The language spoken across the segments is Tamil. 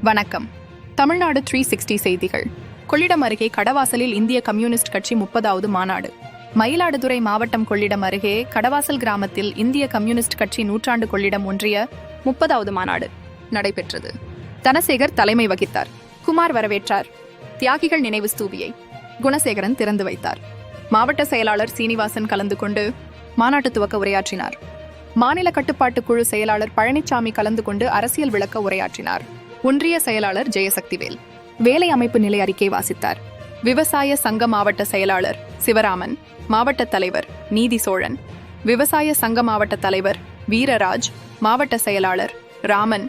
வணக்கம். தமிழ்நாடு 360 செய்திகள். கொள்ளிடம் அருகே கடவாசலில் இந்திய கம்யூனிஸ்ட் கட்சி 30வது மாநாடு. மயிலாடுதுறை மாவட்டம் கொள்ளிடம் அருகே கடவாசல் கிராமத்தில் இந்திய கம்யூனிஸ்ட் கட்சி நூற்றாண்டு கொள்ளிடம் ஒன்றிய 30வது மாநாடு நடைபெற்றது. தனசேகர் தலைமை வகித்தார். குமார் வரவேற்றார். தியாகிகள் நினைவு ஸ்தூபியை குணசேகரன் திறந்து வைத்தார். மாவட்ட செயலாளர் சீனிவாசன் கலந்து கொண்டு மாநாட்டு துவக்க உரையாற்றினார். மாநில கட்டுப்பாட்டு குழு செயலாளர் பழனிசாமி கலந்து கொண்டு அரசியல் விளக்க உரையாற்றினார். ஒன்றிய செயலாளர் ஜெயசக்திவேல் வேலை அமைப்பு நிலை அறிக்கை வாசித்தார். விவசாய சங்க மாவட்ட செயலாளர் சிவராமன், மாவட்ட தலைவர் நீதி சோழன், விவசாய சங்க மாவட்ட தலைவர் வீரராஜ், மாவட்ட செயலாளர் ராமன்,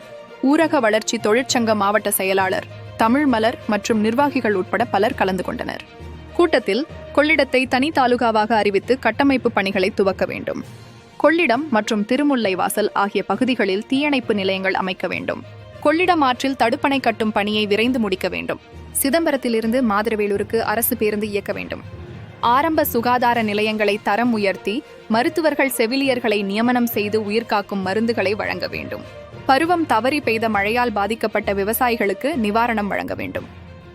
ஊரக வளர்ச்சி தொழிற்சங்க மாவட்ட செயலாளர் தமிழ்மலர் மற்றும் நிர்வாகிகள் உட்பட பலர் கலந்து கொண்டனர். கூட்டத்தில் கொள்ளிடத்தை தனி தாலுகாவாக அறிவித்து கட்டமைப்பு பணிகளை துவக்க வேண்டும். கொள்ளிடம் மற்றும் திருமுல்லை வாசல் ஆகிய பகுதிகளில் தீயணைப்பு நிலையங்கள் அமைக்க வேண்டும். கொள்ளிடம் ஆற்றில் தடுப்பணை கட்டும் பணியை விரைந்து முடிக்க வேண்டும். சிதம்பரத்திலிருந்து மாதரவேலூருக்கு அரசு பேருந்து இயக்க வேண்டும். ஆரம்ப சுகாதார நிலையங்களை தரம் உயர்த்தி மருத்துவர்கள் செவிலியர்களை நியமனம் செய்து உயிர்காக்கும் மருந்துகளை வழங்க வேண்டும். பருவம் தவறி பெய்த மழையால் பாதிக்கப்பட்ட விவசாயிகளுக்கு நிவாரணம் வழங்க வேண்டும்.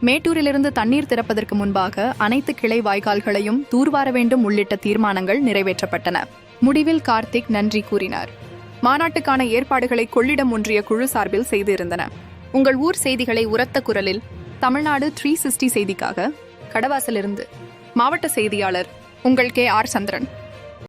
மேட்டூரிலிருந்து தண்ணீர் திறப்பதற்கு முன்பாக அனைத்து கிளை வாய்க்கால்களையும் தூர்வார வேண்டும் உள்ளிட்ட தீர்மானங்கள் நிறைவேற்றப்பட்டன. முடிவில் கார்த்திக் நன்றி கூறினார். மாநாட்டுக்கான ஏற்பாடுகளை கொள்ளிடம் ஒன்றிய குழு சார்பில் செய்திருந்தன. உங்கள் ஊர் செய்திகளை உரத்த குரலில் தமிழ்நாடு 360 செய்திக்காக கடவாசலிருந்து மாவட்ட செய்தியாளர் உங்கள் KR சந்திரன்.